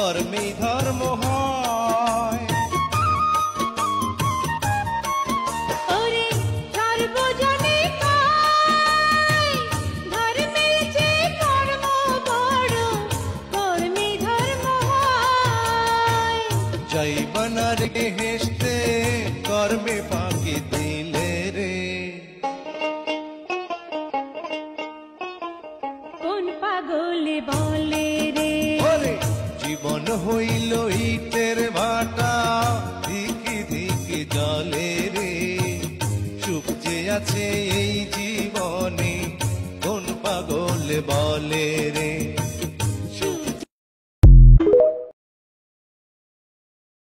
কর্মে ধর্ম হয়। ওরে সর্বজনে কয়, ধর্মের চেয়ে কর্ম বড়, কর্মে ধর্ম হয়। যাইবানা রে হেসতে কর্মে ফাঁকি দিলে রে। কোন পাগলে বলে রে, ওরে জীবন হইল ইটের ভাটা, ধিকি ধিকি জলে রে। সুখ যে আছে এই জীবনে কোন পাগল বলে রে।